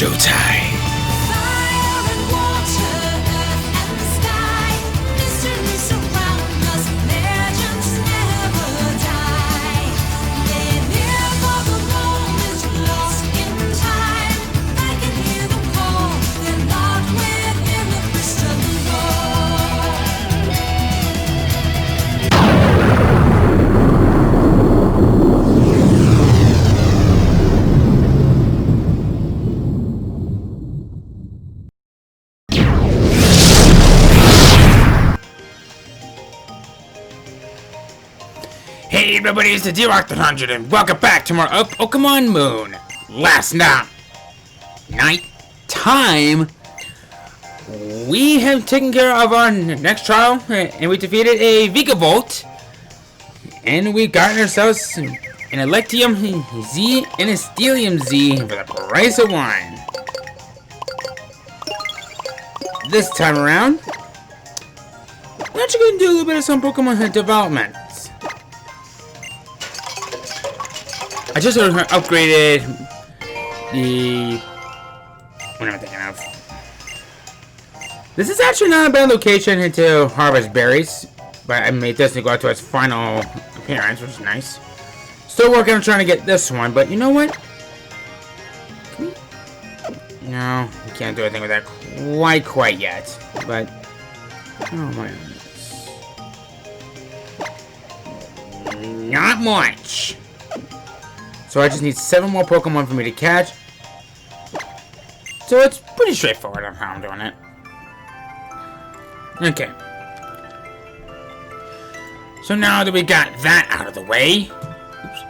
showtime. Fire and water, earth and the sky, mysteries surround us, legends never die. They're here for the moment, lost in time. I can hear them call, they're locked within the crystal ball. Hey everybody, it's the D-Rock100 and welcome back to more of Pokemon Moon. Last night time, we have taken care of our next trial and we defeated a Vigavolt. And we got ourselves an Electrium Z and a Steelium Z for the price of one. This time around, we're actually going to do a little bit of some Pokemon development. I just upgraded the... What am I thinking of? This is actually not a bad location to harvest berries, but I made this to go out to its final appearance, which is nice. Still working on trying to get this one, but you know what? No, we can't do anything with that quite yet. But oh my goodness. Not much. So I just need 7 more Pokemon for me to catch. So it's pretty straightforward on how I'm doing it. Okay. So now that we got that out of the way. Oops.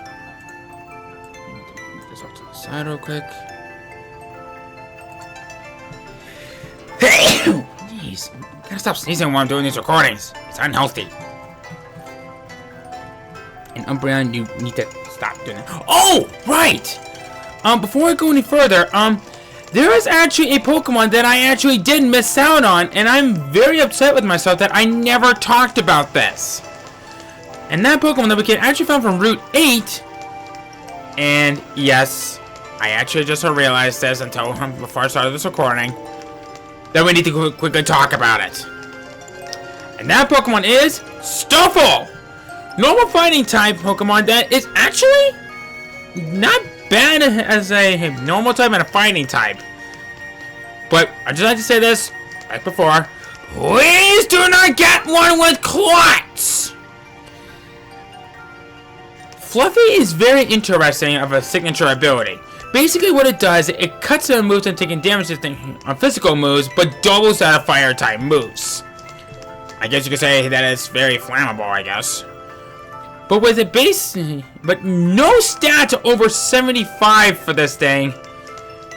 Move this off to the side real quick. Jeez. Gotta stop sneezing while I'm doing these recordings. It's unhealthy. And Umbreon, you need to stop doing that. Oh, right! Before I go any further, there is actually a Pokemon that I actually did miss out on, and I'm very upset with myself that I never talked about this. And that Pokemon that we can actually found from Route 8, and yes, I actually just realized this until before I started this recording, that we need to quickly talk about it. And that Pokemon is Stuffle! Normal fighting type Pokemon that is actually not bad as a normal type and a fighting type. But I just like to say this, like before, please do not get one with clots! Fluffy is very interesting of a signature ability. Basically what it does, it cuts the moves and taking damage on physical moves, but doubles that of fire type moves. I guess you could say that it's very flammable, I guess. But with a base, but no stats over 75 for this thing.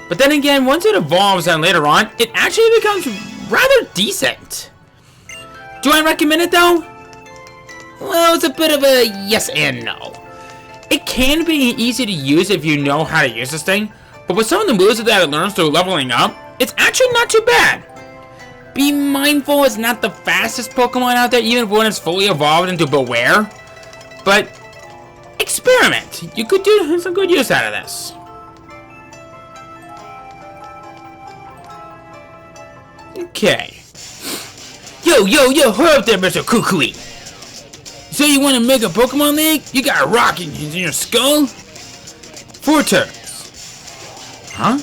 But then again, once it evolves and later on, it actually becomes rather decent. Do I recommend it though? Well, it's a bit of a yes and no. It can be easy to use if you know how to use this thing, but with some of the moves that it learns through leveling up, it's actually not too bad. Be mindful it's not the fastest Pokemon out there, even when it's fully evolved into Beware. But experiment. You could do some good use out of this. Okay. Yo, hold up there, Mr. Kukui. So you want to make a Pokemon League? You got a rock in your skull? 4 turns. Huh?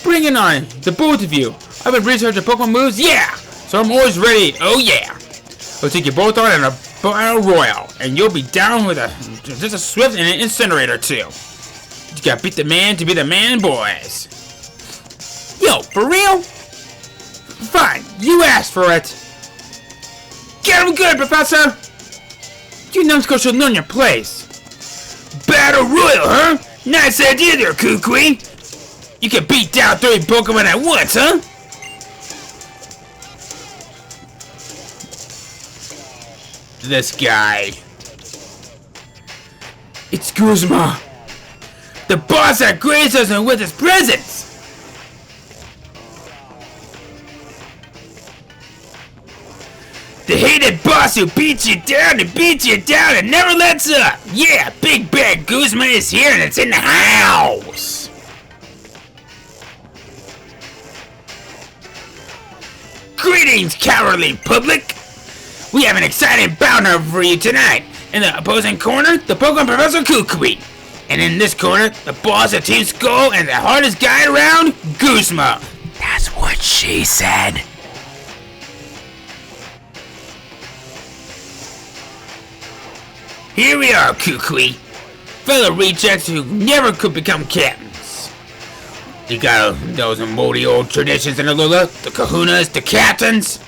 Bring it on, the both of you. I've been researching Pokemon moves, yeah! So I'm always ready, oh yeah! We'll take you both on in a Battle Royal, and you'll be down with just a Swift and an Incinerator too. You gotta beat the man to be the man, boys. Yo, for real? Fine, you asked for it. Get him good, Professor! You numbskulls should learn your place. Battle Royal, huh? Nice idea there, Kukui. You can beat down 3 Pokemon at once, huh? This guy. It's Guzma. The boss that graced us with his presence. The hated boss who beats you down and never lets up. Yeah, Big Bad Guzma is here and it's in the house. Greetings, cowardly public! We have an exciting bout for you tonight. In the opposing corner, the Pokemon Professor Kukui. And in this corner, the boss of Team Skull and the hardest guy around, Guzma. That's what she said. Here we are, Kukui. Fellow rejects who never could become captains. You got those moldy old traditions in Alola, the kahunas, the captains.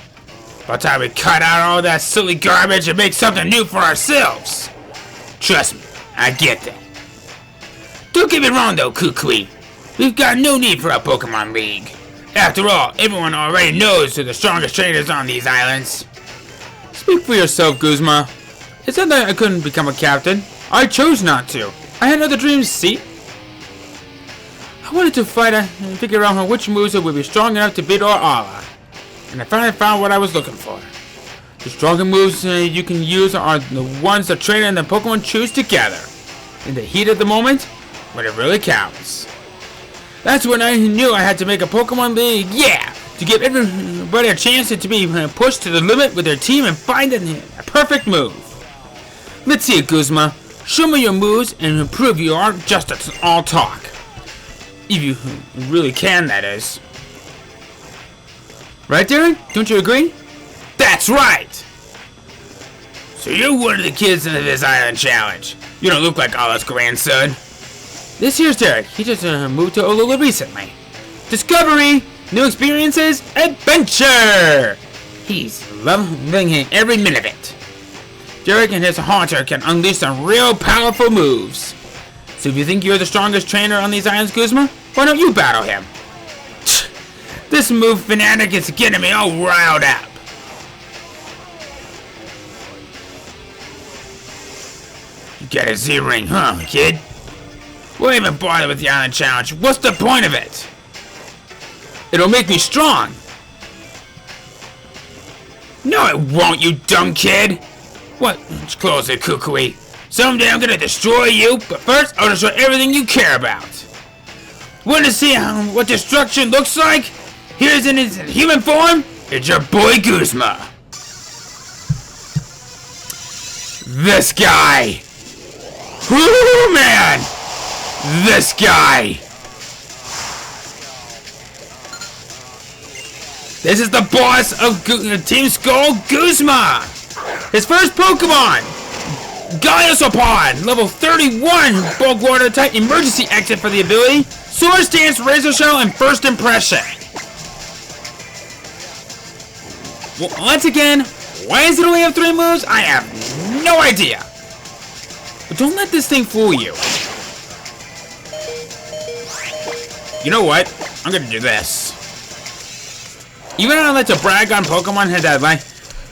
By the time we cut out all that silly garbage and make something new for ourselves. Trust me, I get that. Don't get me wrong though, Kukui. We've got no need for a Pokemon League. After all, everyone already knows who the strongest trainers on these islands. Speak for yourself, Guzma. It's not that I couldn't become a captain. I chose not to. I had other dreams, see? I wanted to fight and figure out which moves would be strong enough to beat Ala. And I finally found what I was looking for. The stronger moves you can use are the ones the trainer and the Pokemon choose together. In the heat of the moment, when it really counts. That's when I knew I had to make a Pokemon League, yeah! To give everybody a chance to be pushed to the limit with their team and find a perfect move. Let's see it, Guzma. Show me your moves and prove you aren't just all talk. If you really can, that is. Right, Darren? Don't you agree? That's right! So you're one of the kids in this island challenge. You don't look like Ala's grandson. This here's Derek. He just moved to Alola recently. Discovery! New experiences! Adventure! He's loving every minute of it. Derek and his Haunter can unleash some real powerful moves. So if you think you're the strongest trainer on these islands, Guzma, why don't you battle him? This move fanatic is getting me all riled up. You got a Z-ring, huh, kid? Why even bother with the island challenge? What's the point of it? It'll make me strong. No, it won't, you dumb kid. What? Close it, Kukui. Someday I'm gonna destroy you, but first I'll destroy everything you care about. Want to see what destruction looks like? Here's in his human form. It's your boy Guzma. This guy. Whoo, man. This guy. This is the boss of Team Skull, Guzma. His first Pokemon, Gaiosopod, level 31, bulk water type, emergency exit for the ability, Swords Dance, Razor Shell, and First Impression. Well, once again, why does it only have 3 moves? I have no idea. But don't let this thing fool you. You know what? I'm gonna do this. Even though I like to brag on Pokemon that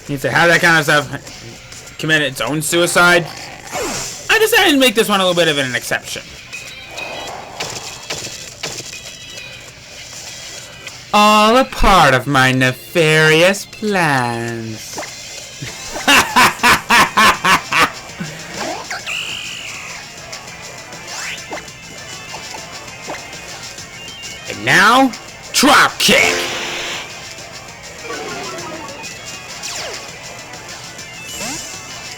needs to have that kind of stuff commit its own suicide, I decided to make this one a little bit of an exception. All a part of my nefarious plans. And now, drop kick.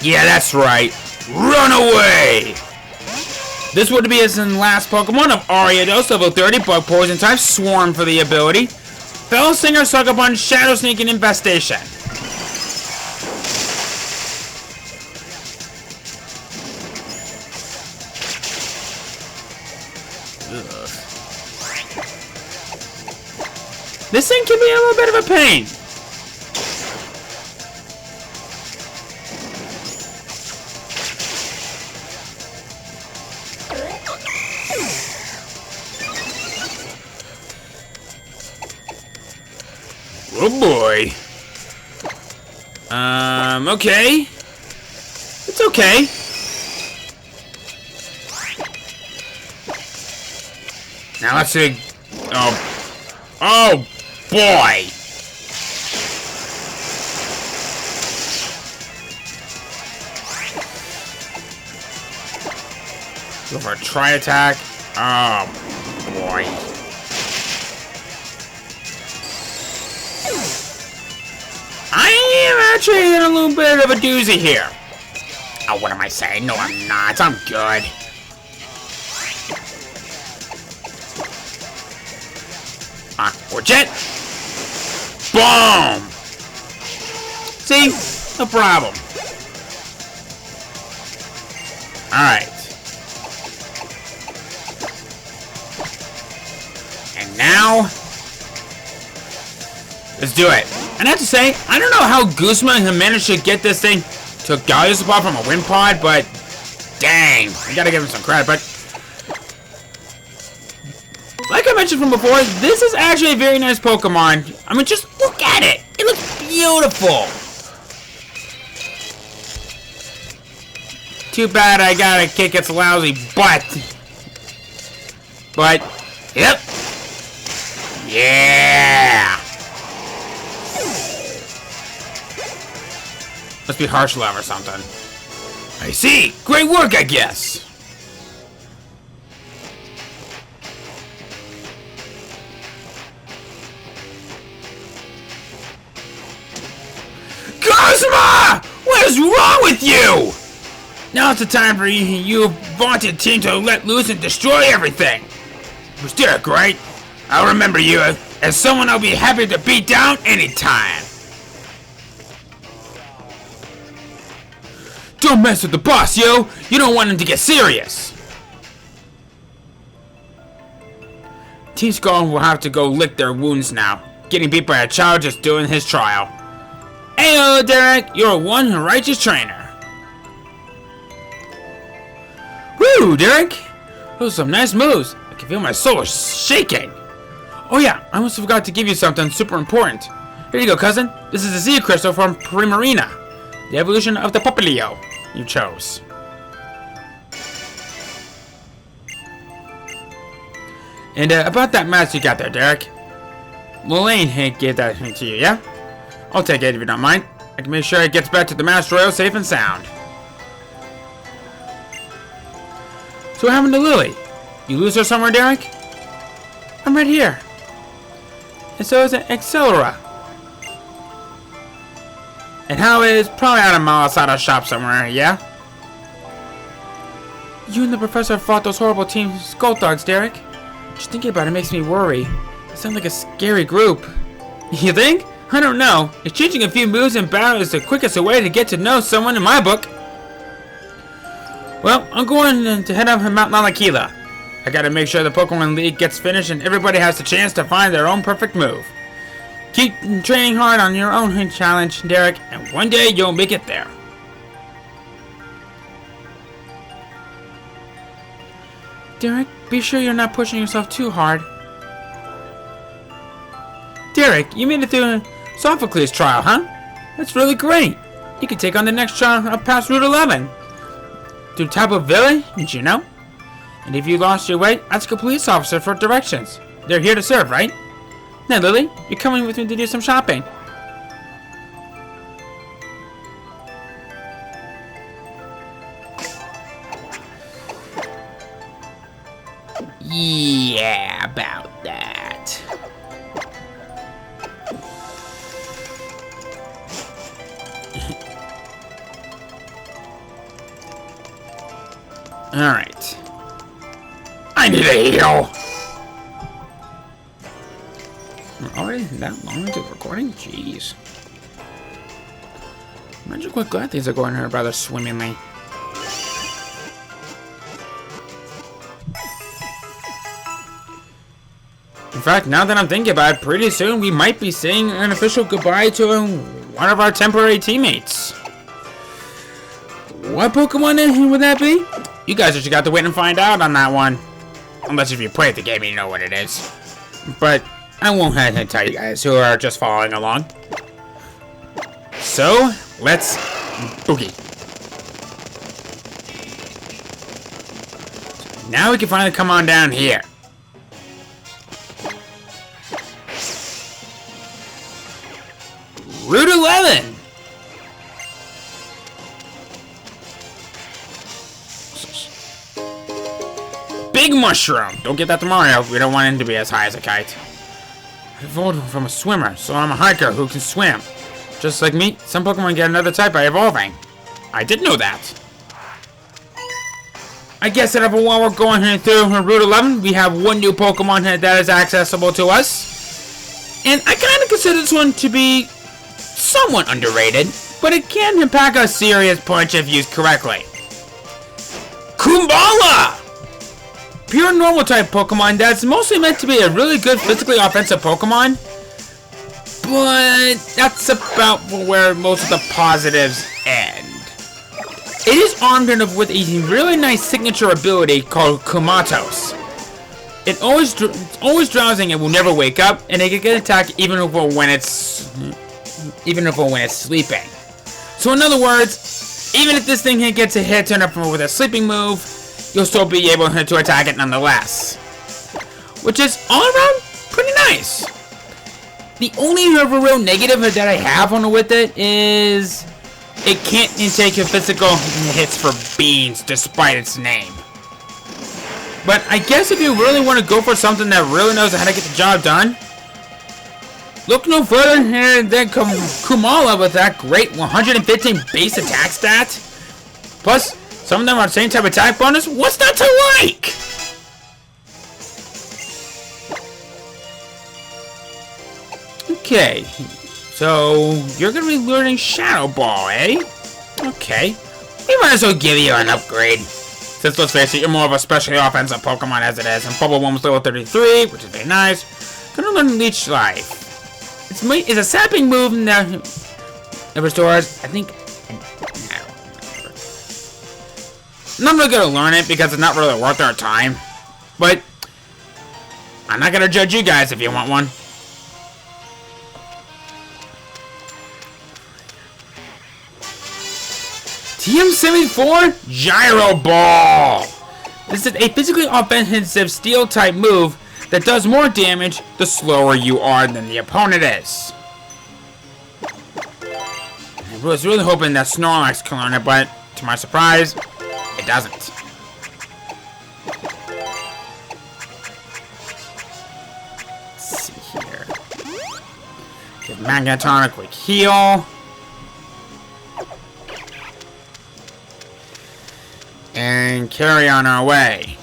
Yeah, that's right. Run away! This would be his last Pokemon of Ariados, level 30, Bug Poison type, Swarm for the ability. Fell Singer, Sucker Punch, Shadow Sneak, and Infestation. Ugh. This thing can be a little bit of a pain. Oh boy. Okay. It's okay. Now let's see. Oh boy. Go for a tri-attack. Oh boy. am actually in a little bit of a doozy here. Oh, what am I saying? No, I'm not. I'm good. Watch it. Boom. See? No problem. Alright. And now, let's do it. And I have to say, I don't know how Guzma managed to get this thing to Gallia's apart from a wind pod, but dang, I gotta give him some credit. But like I mentioned from before, this is actually a very nice Pokemon. I mean, just look at it. It looks beautiful. Too bad I gotta kick its lousy butt. But, yep. Yeah. Must be harsh love or something. I see. Great work, I guess. Guzma! What is wrong with you? Now it's the time for you vaunted team to let loose and destroy everything. It was Derek, right? I'll remember you as someone I'll be happy to beat down anytime. Don't mess with the boss, yo! You don't want him to get serious! Team Skull will have to go lick their wounds now. Getting beat by a child just doing his trial. Ayo, Derek! You're one righteous trainer. Woo, Derek! Those are some nice moves. I can feel my soul shaking. Oh yeah, I almost forgot to give you something super important. Here you go, cousin. This is a Z crystal from Primarina. The evolution of the Popplio you chose. And about that mask you got there, Derek. Lorraine gave that to you, yeah? I'll take it if you don't mind. I can make sure it gets back to the Master Royal safe and sound. So what happened to Lily? You lose her somewhere, Derek? I'm right here. And so is Accelera. And how is probably out a mile outside our shop somewhere, yeah? You and the professor fought those horrible team Skull Dogs, Derek. Just thinking about it makes me worry. They sound like a scary group. You think? I don't know. Exchanging a few moves in battle is the quickest way to get to know someone in my book. Well, I'm going to head up Mount Lalakila. I gotta make sure the Pokemon League gets finished and everybody has the chance to find their own perfect move. Keep training hard on your own challenge, Derek, and one day you'll make it there. Derek, be sure you're not pushing yourself too hard. Derek, you made it through Sophocles' trial, huh? That's really great. You can take on the next trial up past Route 11. Through Tapu Valley, did you know? And if you lost your way, ask a police officer for directions. They're here to serve, right? Now, Lily, you're coming with me to do some shopping. Yeah, about that. Alright. I need a heal! We're already that long into the recording? Jeez. Imagine quite glad things are going here rather swimmingly. In fact, now that I'm thinking about it, pretty soon we might be saying an official goodbye to one of our temporary teammates. What Pokemon would that be? You guys just got to wait and find out on that one. Unless if you played the game, you know what it is. But I won't have to tell you guys who are just following along. So, let's boogie. Now we can finally come on down here. Route 11! Big mushroom! Don't get that tomorrow. We don't want him to be as high as a kite. I evolved from a swimmer, so I'm a hiker who can swim. Just like me, some Pokemon get another type by evolving. I did know that. I guess that while we're going here through Route 11, we have one new Pokemon here that is accessible to us. And I kind of consider this one to be somewhat underrated, but it can pack a serious punch if used correctly. Kumbala! Pure normal type Pokemon that's mostly meant to be a really good physically offensive Pokemon. But that's about where most of the positives end. It is armed with a really nice signature ability called Kumatos. It's always drowsing and will never wake up, and it can get attacked even when it's sleeping. So in other words, even if this thing gets a hit turned up with a sleeping move, you'll still be able to attack it nonetheless. Which is all around pretty nice. The only real negative that I have with it is it can't take physical hits for beans despite its name. But I guess if you really want to go for something that really knows how to get the job done, look no further here than Kumala with that great 115 base attack stat. Plus, some of them are the same type of attack bonus. What's not to like? Okay, so you're gonna be learning Shadow Ball, eh? Okay, we might as well give you an upgrade. Since let's face it, you're more of a specially offensive Pokemon as it is, and Bubble 1 was level 33, which is very nice. Gonna learn Leech Life. It's a sapping move that it restores, I think. I'm not really gonna learn it because it's not really worth our time, but I'm not gonna judge you guys if you want one. TM74 Gyro Ball. This is a physically offensive steel type move that does more damage the slower you are than the opponent is. I was really hoping that Snorlax can learn it, but to my surprise, it doesn't. Let's see here. Give Magneton a quick heal. And carry on our way.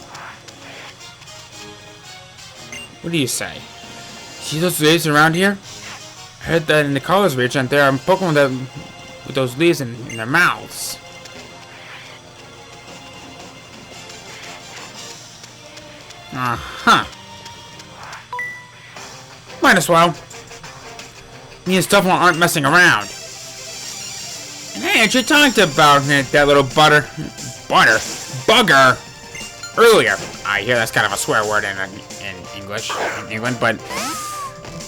What do you say? See those leaves around here? I heard that in the Colors region there are Pokemon that with those leaves in their mouths. Uh-huh. Might as well. Me and Stuffle aren't messing around. And hey, you talked about that little bugger earlier. I hear that's kind of a swear word in English in England, but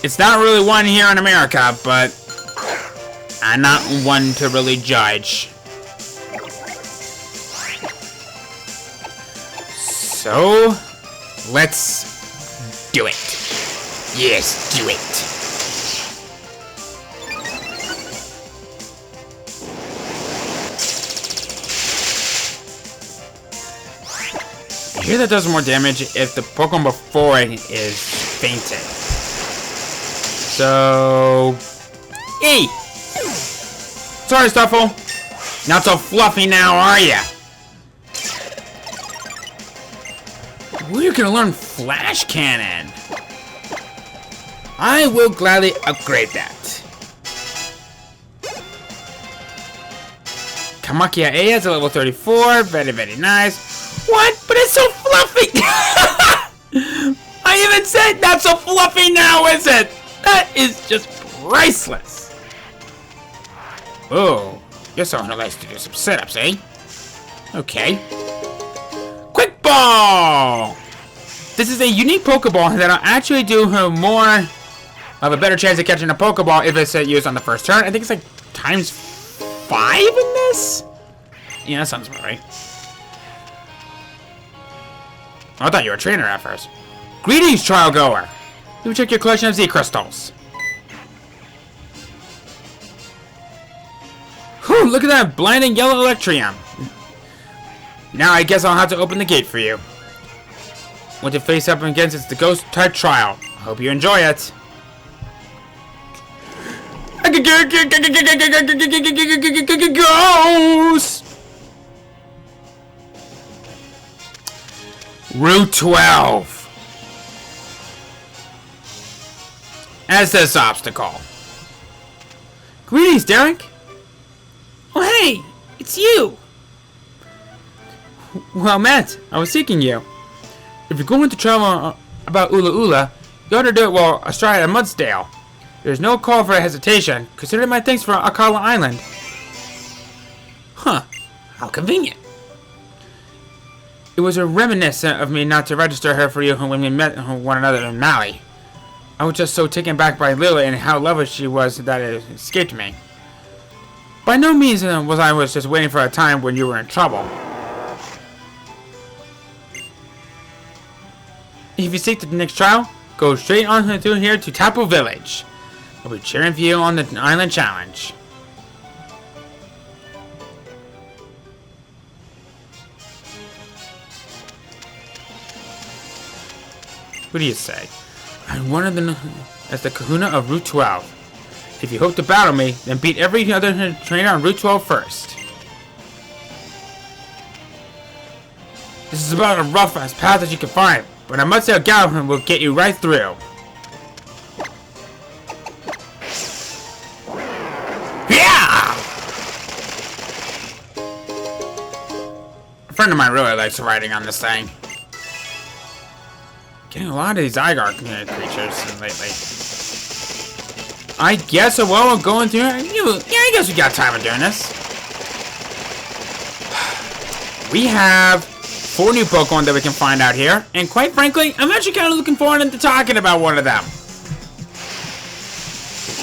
it's not really one here in America, but I'm not one to really judge. So, let's do it. Yes, do it. I hear that does more damage if the Pokemon before it is fainted. So... Hey! Sorry, Stuffle. Not so fluffy now, are ya? We're gonna learn Flash Cannon. I will gladly upgrade that. Kamakia A is a level 34. Very, very nice. What? But it's so fluffy! I even said not so fluffy now, is it? That is just priceless. Oh, you're someone who likes to do some sit-ups, eh? Okay. Quick Ball! This is a unique Pokeball that'll actually do her more of a better chance of catching a Pokeball if it's used on the first turn. I think it's like times 5 in this? Yeah, that sounds about right. I thought you were a trainer at first. Greetings, trial goer. Let me check your collection of Z crystals. Whew, look at that blinding yellow Electrium. Now I guess I'll have to open the gate for you. What to face up against is the ghost type trial. I hope you enjoy it. A goes. Route 12. As this obstacle. Greetings, Derek. Oh, hey, it's you. Well, Matt, I was seeking you. If you're going to travel about Ula Ula, you ought to do it while astride at Mudsdale. There's no call for hesitation, considering my thanks for Akala Island. Huh, how convenient. It was a reminiscent of me not to register her for you when we met one another in Maui. I was just so taken back by Lily and how lovely she was that it escaped me. By no means was I just waiting for a time when you were in trouble. If you seek the next trial, go straight on through here to Tapu Village. I'll be cheering for you on the Island Challenge. What do you say? I'm one of the as the kahuna of Route 12. If you hope to battle me, then beat every other trainer on Route 12 first. This is about as rough as path as you can find, but I must say a gallop will get you right through. Yeah! A friend of mine really likes riding on this thing. Getting a lot of these Igar creatures lately. I guess while we're going through I guess we got time of doing this. We have 4 new Pokemon that we can find out here, and quite frankly, I'm actually kind of looking forward to talking about one of them.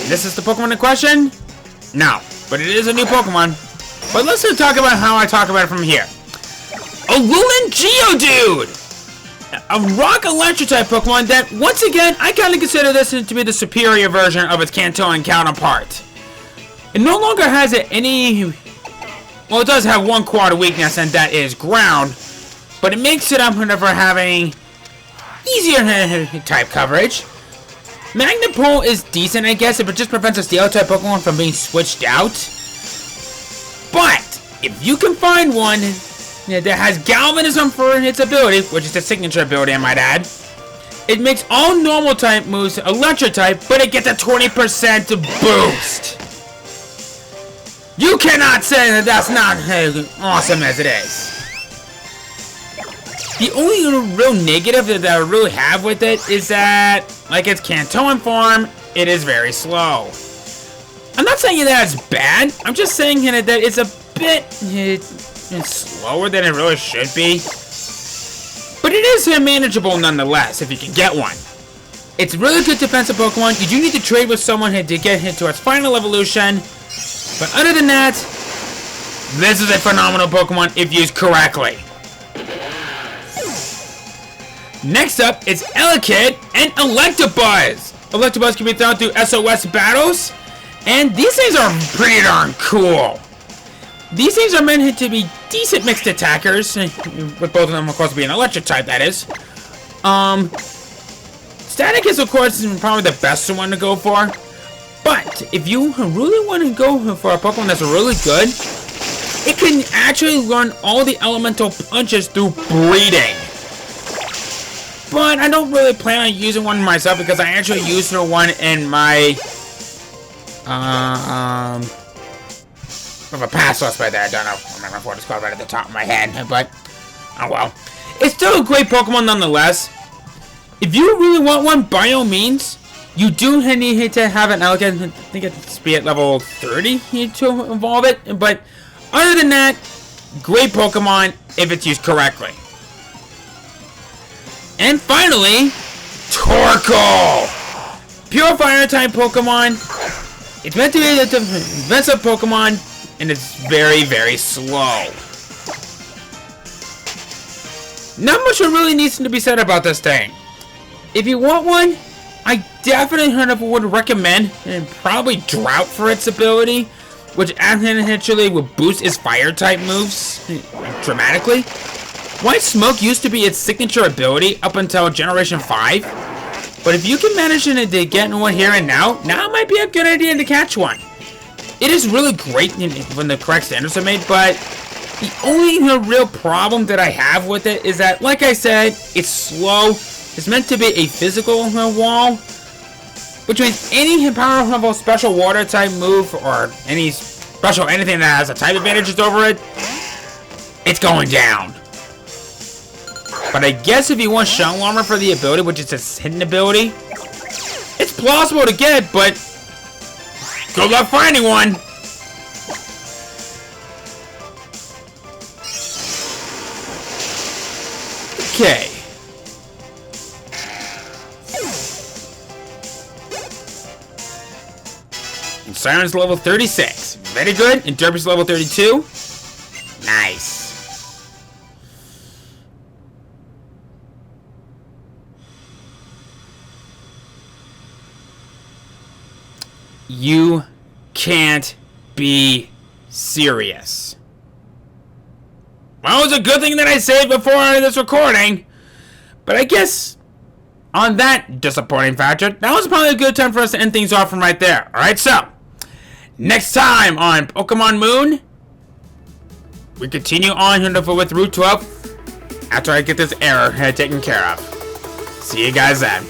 This is the Pokemon in question? No, but it is a new Pokemon. But let's talk about how I talk about it from here. Alolan Geodude! A rock electric type Pokemon that, once again, I kind of consider this to be the superior version of its Kantoan counterpart. It no longer has any... Well, it does have one quarter weakness, and that is ground. But it makes it up for having easier type coverage. Magnet-Pull is decent, I guess, if it just prevents a Steel type Pokemon from being switched out. But, if you can find one that has Galvanism for its ability, which is the signature ability, I might add, it makes all normal type moves electric type, but it gets a 20% boost. You cannot say that that's not as awesome as it is. The only real negative that I really have with it is that, like its Kantoan form, it is very slow. I'm not saying that it's bad, I'm just saying that it's a bit it's slower than it really should be. But it is manageable nonetheless, if you can get one. It's really good defensive Pokemon. You do need to trade with someone to get into its final evolution. But other than that, this is a phenomenal Pokemon if used correctly. Next up is Elekid and Electabuzz. Electabuzz can be thrown through SOS battles, and these things are pretty darn cool. These things are meant to be decent mixed attackers, with both of them, of course, being electric type, that is. Static is, of course, probably the best one to go for. But if you really want to go for a Pokemon that's really good, it can actually learn all the elemental punches through breeding. But I don't really plan on using one myself because I actually used one in my of a past suspect that I don't remember what it's called right at the top of my head, but oh well. It's still a great Pokemon nonetheless. If you really want one, by all means, you do need to have an Elekid. I think it's be at level 30 to evolve it, but other than that, great Pokemon if it's used correctly. And finally, Torkoal! Pure Fire type Pokemon. It's meant to be a defensive Pokemon, and it's very, very slow. Not much really needs to be said about this thing. If you want one, I definitely would recommend and probably Drought for its ability, which actually would boost its fire type moves dramatically. White Smoke used to be its signature ability up until Generation 5, But if you can manage to get one here and now might be a good idea to catch one. It is really great when the correct standards are made, but the only real problem that I have with it is that, like I said, it's slow. It's meant to be a physical wall, which means any power level special water type move or any special anything that has a type advantages over it, it's going down. But I guess if you want shell armor for the ability, which is a hidden ability, it's plausible to get, but good luck finding one. Okay. And Siren's level 36. Very good. And Derpy's level 32. Nice. You can't be serious. Well, it was a good thing that I saved before this recording. But I guess on that disappointing factor, that was probably a good time for us to end things off from right there. Alright, so next time on Pokemon Moon, we continue on with Route 12 after I get this error taken care of. See you guys then.